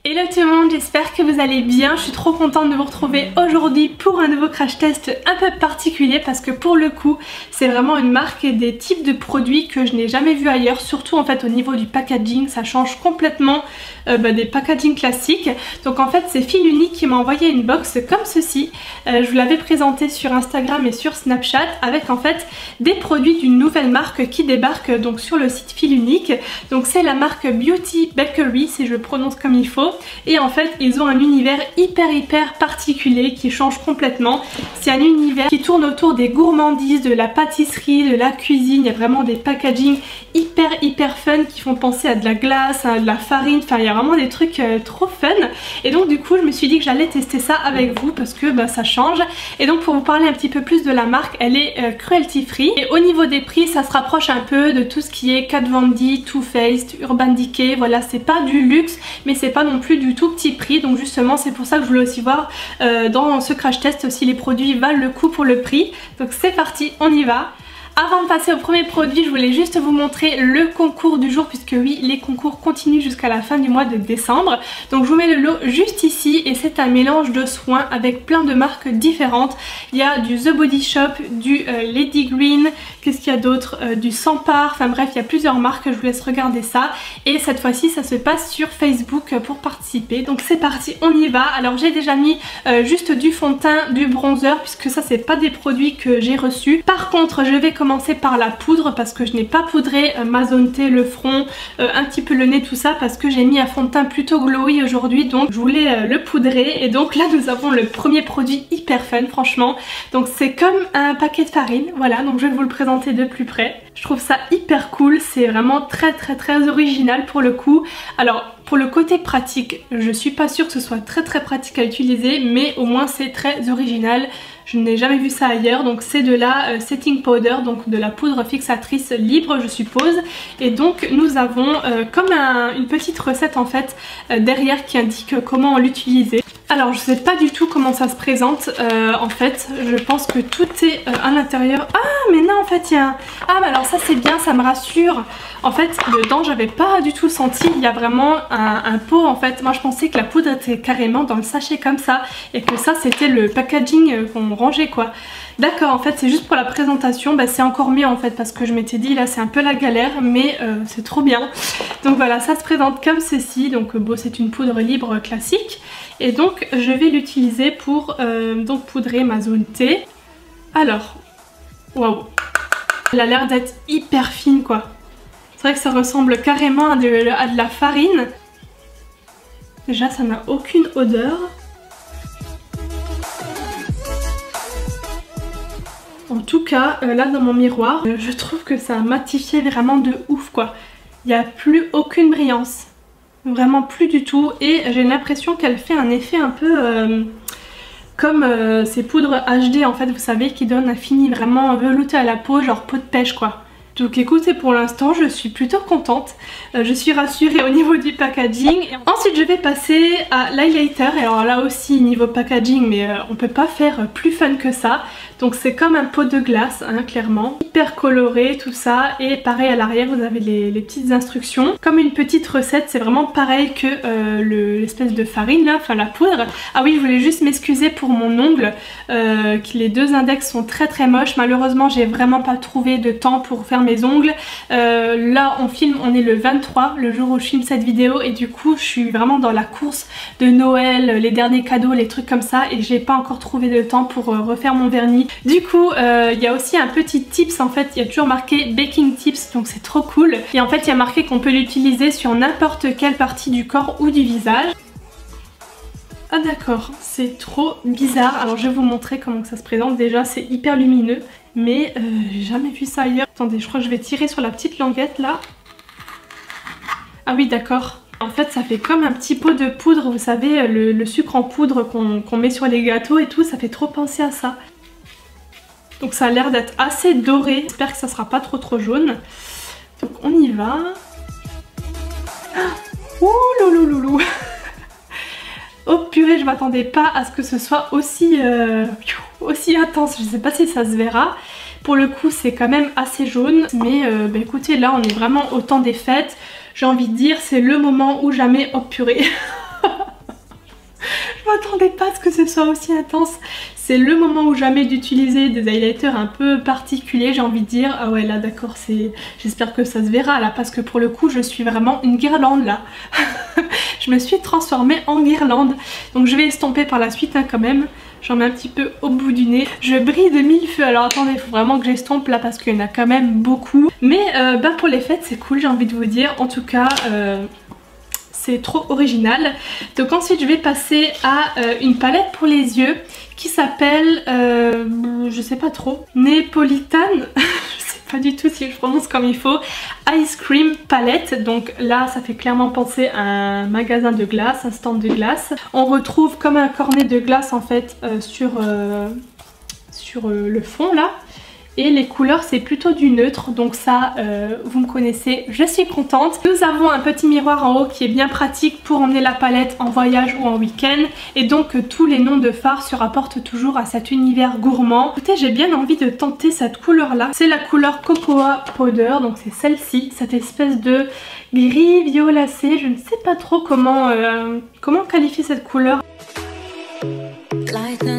Hello tout le monde, j'espère que vous allez bien. Je suis trop contente de vous retrouver aujourd'hui pour un nouveau crash test un peu particulier parce que pour le coup c'est vraiment une marque et des types de produits que je n'ai jamais vu ailleurs, surtout en fait au niveau du packaging. Ça change complètement des packaging classiques. Donc en fait c'est Filunique qui m'a envoyé une box comme ceci. Je vous l'avais présenté sur Instagram et sur Snapchat avec en fait des produits d'une nouvelle marque qui débarque donc sur le site Filunique. Donc c'est la marque Beauty Bakery si je le prononce comme il faut. Et en fait ils ont un univers hyper particulier qui change complètement. C'est un univers qui tourne autour des gourmandises, de la pâtisserie, de la cuisine. Il y a vraiment des packaging hyper fun qui font penser à de la glace, à de la farine. Enfin il y a vraiment des trucs trop fun. Et donc du coup je me suis dit que j'allais tester ça avec vous parce que ça change. Et donc pour vous parler un petit peu plus de la marque, elle est cruelty free. Et au niveau des prix ça se rapproche un peu de tout ce qui est Kat Von D, Too Faced, Urban Decay. Voilà, c'est pas du luxe mais c'est pas non plus du tout petit prix. Donc justement c'est pour ça que je voulais aussi voir dans ce crash test si les produits valent le coup pour le prix. Donc c'est parti, on y va. Avant de passer au premier produit, je voulais juste vous montrer le concours du jour puisque oui, les concours continuent jusqu'à la fin du mois de décembre. Donc je vous mets le lot juste ici et c'est un mélange de soins avec plein de marques différentes. Il y a du The Body Shop, du Lady Green, qu'est-ce qu'il y a d'autre, du Sampar, enfin bref il y a plusieurs marques, je vous laisse regarder ça. Et cette fois-ci ça se passe sur Facebook pour participer. Donc c'est parti, on y va. Alors j'ai déjà mis juste du fond de teint, du bronzer puisque ça c'est pas des produits que j'ai reçus. Par contre je vais commencer par la poudre parce que je n'ai pas poudré ma zone T, le front, un petit peu le nez, tout ça parce que j'ai mis un fond de teint plutôt glowy aujourd'hui, donc je voulais le poudrer. Et donc là nous avons le premier produit hyper fun franchement. Donc c'est comme un paquet de farine, voilà, donc je vais vous le présenter de plus près. Je trouve ça hyper cool, c'est vraiment très original pour le coup. Alors pour le côté pratique, je suis pas sûre que ce soit très pratique à utiliser, mais au moins c'est très original. Je n'ai jamais vu ça ailleurs. Donc c'est de la setting powder, donc de la poudre fixatrice libre je suppose. Et donc nous avons comme une petite recette en fait derrière qui indique comment l'utiliser. Alors je sais pas du tout comment ça se présente en fait, je pense que tout est à l'intérieur. Ah mais non en fait il y a un... Ah mais alors ça c'est bien, ça me rassure. En fait dedans j'avais pas du tout senti, il y a vraiment un pot en fait. Moi je pensais que la poudre était carrément dans le sachet comme ça et que ça c'était le packaging qu'on rangeait quoi. D'accord, en fait c'est juste pour la présentation, c'est encore mieux en fait parce que je m'étais dit là c'est un peu la galère mais c'est trop bien. Donc voilà, ça se présente comme ceci, donc bon c'est une poudre libre classique. Et donc je vais l'utiliser pour donc poudrer ma zone T. Alors, waouh, elle a l'air d'être hyper fine quoi. C'est vrai que ça ressemble carrément à de la farine. Déjà ça n'a aucune odeur. En tout cas là dans mon miroir je trouve que ça a matifié vraiment de ouf quoi. Il n'y a plus aucune brillance. Vraiment plus du tout. Et j'ai l'impression qu'elle fait un effet un peu comme ces poudres HD en fait vous savez qui donnent un fini vraiment velouté à la peau, genre peau de pêche quoi. Donc écoutez, pour l'instant je suis plutôt contente, je suis rassurée au niveau du packaging. Et ensuite je vais passer à l'highlighter. Alors là aussi niveau packaging mais on peut pas faire plus fun que ça. Donc c'est comme un pot de glace hein, clairement, hyper coloré tout ça. Et pareil à l'arrière vous avez les petites instructions. Comme une petite recette, c'est vraiment pareil que l'espèce de farine là, enfin la poudre. Ah oui, je voulais juste m'excuser pour mon ongle, que les deux index sont très moches. Malheureusement j'ai vraiment pas trouvé de temps pour faire mes ongles. Là on filme, on est le 23, le jour où je filme cette vidéo et du coup je suis vraiment dans la course de Noël, les derniers cadeaux, les trucs comme ça et j'ai pas encore trouvé de temps pour refaire mon vernis. Du coup il y a aussi un petit tips en fait, il y a toujours marqué baking tips donc c'est trop cool. Et en fait il y a marqué qu'on peut l'utiliser sur n'importe quelle partie du corps ou du visage. Ah d'accord, c'est trop bizarre. Alors je vais vous montrer comment ça se présente. Déjà c'est hyper lumineux mais j'ai jamais vu ça ailleurs. Attendez, je crois que je vais tirer sur la petite languette là. Ah oui d'accord. En fait ça fait comme un petit pot de poudre, vous savez le sucre en poudre qu'on met sur les gâteaux et tout, ça fait trop penser à ça. Donc ça a l'air d'être assez doré, j'espère que ça sera pas trop jaune. Donc on y va. Ah, ouh louloulou. Oh purée, je m'attendais pas à ce que ce soit aussi intense, je sais pas si ça se verra. Pour le coup c'est quand même assez jaune, mais écoutez là on est vraiment au temps des fêtes. J'ai envie de dire c'est le moment ou jamais, oh purée. m'attendais pas à ce que ce soit aussi intense. C'est le moment ou jamais d'utiliser des highlighters un peu particuliers, j'ai envie de dire. Ah ouais là d'accord, j'espère que ça se verra là parce que pour le coup je suis vraiment une guirlande là. Je me suis transformée en guirlande. Donc je vais estomper par la suite hein, quand même. J'en mets un petit peu au bout du nez. Je brille de mille feux. Alors attendez, il faut vraiment que j'estompe là parce qu'il y en a quand même beaucoup. Mais pour les fêtes c'est cool, j'ai envie de vous dire. En tout cas... c'est trop original. Donc ensuite je vais passer à une palette pour les yeux qui s'appelle, je sais pas trop, Neapolitan. Je sais pas du tout si je prononce comme il faut. Ice Cream Palette. Donc là ça fait clairement penser à un magasin de glace, un stand de glace. On retrouve comme un cornet de glace en fait sur le fond là. Et les couleurs c'est plutôt du neutre, donc ça vous me connaissez, je suis contente. Nous avons un petit miroir en haut qui est bien pratique pour emmener la palette en voyage ou en week-end. Et donc tous les noms de fards se rapportent toujours à cet univers gourmand. Écoutez, j'ai bien envie de tenter cette couleur là. C'est la couleur Cocoa Powder, donc c'est celle-ci, cette espèce de gris violacé. Je ne sais pas trop comment qualifier cette couleur.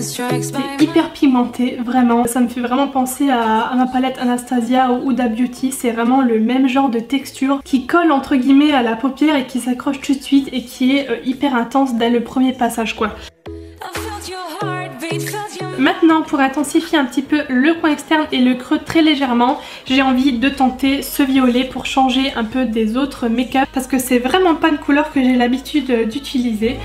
C'est hyper pimenté, vraiment. Ça me fait vraiment penser à ma palette Anastasia ou Huda Beauty. C'est vraiment le même genre de texture qui colle entre guillemets à la paupière et qui s'accroche tout de suite et qui est hyper intense dès le premier passage quoi. Maintenant, pour intensifier un petit peu le coin externe et le creux très légèrement, j'ai envie de tenter ce violet pour changer un peu des autres make-up parce que c'est vraiment pas une couleur que j'ai l'habitude d'utiliser.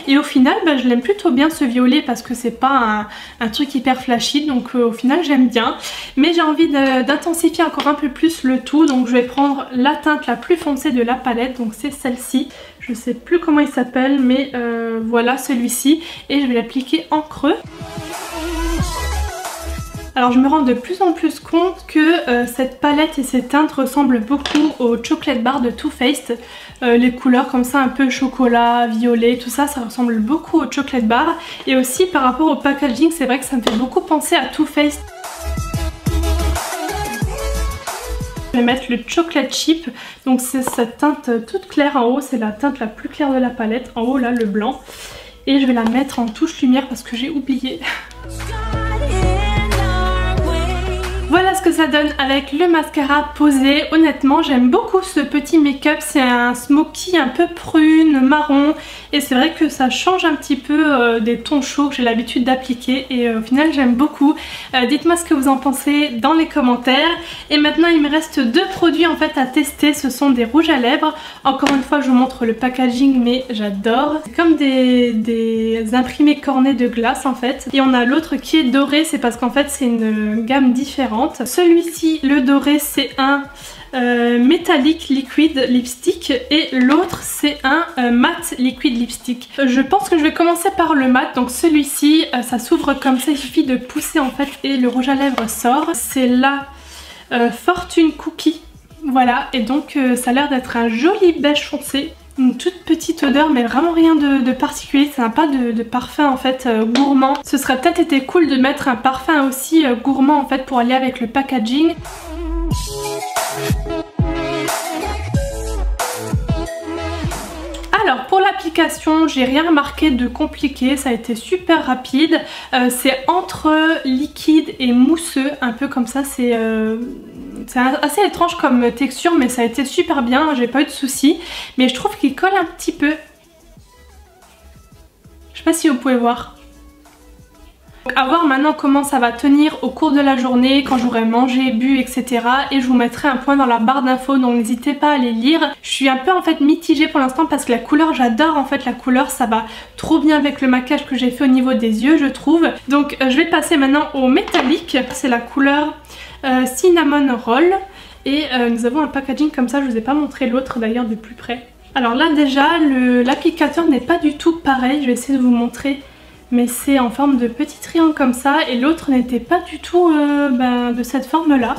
Et au final je l'aime plutôt bien ce violet parce que c'est pas un truc hyper flashy, donc au final j'aime bien. Mais j'ai envie d'intensifier encore un peu plus le tout, donc je vais prendre la teinte la plus foncée de la palette, donc c'est celle-ci. Je sais plus comment il s'appelle mais voilà celui-ci, et je vais l'appliquer en creux. Alors je me rends de plus en plus compte que cette palette et ces teintes ressemblent beaucoup au Chocolate Bar de Too Faced. Les couleurs comme ça un peu chocolat, violet, tout ça, ça ressemble beaucoup au Chocolate Bar. Et aussi par rapport au packaging, c'est vrai que ça me fait beaucoup penser à Too Faced. Je vais mettre le Chocolate Chip, donc c'est cette teinte toute claire en haut, c'est la teinte la plus claire de la palette, en haut là le blanc. Et je vais la mettre en touche lumière parce que j'ai oublié. Voilà ce que ça donne avec le mascara posé. Honnêtement j'aime beaucoup ce petit make-up, c'est un smoky un peu prune, marron, et c'est vrai que ça change un petit peu des tons chauds que j'ai l'habitude d'appliquer, et au final j'aime beaucoup. Dites-moi ce que vous en pensez dans les commentaires. Et maintenant il me reste deux produits en fait à tester, ce sont des rouges à lèvres. Encore une fois je vous montre le packaging mais j'adore. C'est comme des imprimés cornets de glace en fait. Et on a l'autre qui est doré, c'est parce qu'en fait c'est une gamme différente. Celui-ci, le doré, c'est un Metallic Liquid Lipstick et l'autre c'est un Matte Liquid Lipstick. Je pense que je vais commencer par le mat. Donc celui-ci, ça s'ouvre comme ça, il suffit de pousser en fait et le rouge à lèvres sort. C'est la Fortune Cookie. Voilà, et donc ça a l'air d'être un joli beige foncé. Une toute petite odeur mais vraiment rien de particulier, ça n'a pas de parfum en fait gourmand. Ce serait peut-être été cool de mettre un parfum aussi gourmand en fait pour aller avec le packaging. Alors pour l'application, j'ai rien remarqué de compliqué, ça a été super rapide. C'est entre liquide et mousseux, un peu comme ça, c'est assez étrange comme texture mais ça a été super bien, j'ai pas eu de soucis. Mais je trouve qu'il colle un petit peu. Je sais pas si vous pouvez voir. Donc à voir maintenant comment ça va tenir au cours de la journée, quand j'aurai mangé, bu, etc. Et je vous mettrai un point dans la barre d'infos, donc n'hésitez pas à les lire. Je suis un peu en fait mitigée pour l'instant parce que la couleur, j'adore en fait la couleur, ça va trop bien avec le maquillage que j'ai fait au niveau des yeux je trouve. Donc je vais passer maintenant au métallique, c'est la couleur Cinnamon Roll. Et nous avons un packaging comme ça, je vous ai pas montré l'autre d'ailleurs de plus près. Alors là déjà l'applicateur n'est pas du tout pareil, je vais essayer de vous montrer. Mais c'est en forme de petit triangle comme ça, et l'autre n'était pas du tout de cette forme là.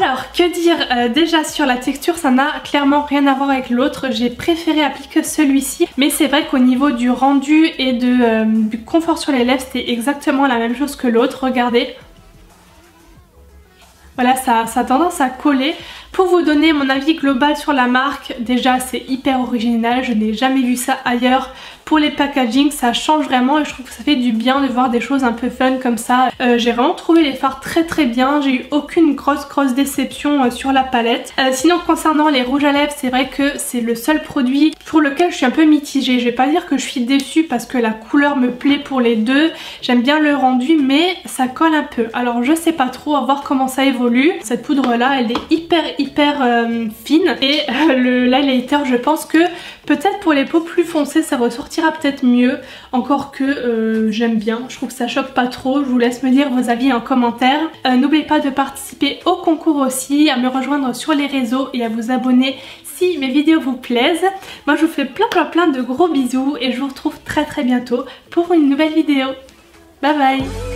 Alors que dire déjà sur la texture, ça n'a clairement rien à voir avec l'autre, j'ai préféré appliquer celui-ci. Mais c'est vrai qu'au niveau du rendu et du confort sur les lèvres, c'était exactement la même chose que l'autre, regardez. voilà, ça a tendance à coller. Pour vous donner mon avis global sur la marque, déjà c'est hyper original, je n'ai jamais vu ça ailleurs. Pour les packaging, ça change vraiment et je trouve que ça fait du bien de voir des choses un peu fun comme ça. J'ai vraiment trouvé les fards très bien, j'ai eu aucune grosse déception sur la palette. Sinon concernant les rouges à lèvres, c'est vrai que c'est le seul produit pour lequel je suis un peu mitigée. Je vais pas dire que je suis déçue parce que la couleur me plaît pour les deux, j'aime bien le rendu mais ça colle un peu. Alors je sais pas trop, à voir comment ça évolue. Cette poudre là elle est hyper fine et l'highlighter je pense que peut-être pour les peaux plus foncées ça ressortira peut-être mieux, encore que j'aime bien, je trouve que ça choque pas trop. Je vous laisse me dire vos avis en commentaire. N'oubliez pas de participer au concours aussi, à me rejoindre sur les réseaux et à vous abonner si mes vidéos vous plaisent. Moi je vous fais plein de gros bisous et je vous retrouve très bientôt pour une nouvelle vidéo. Bye bye.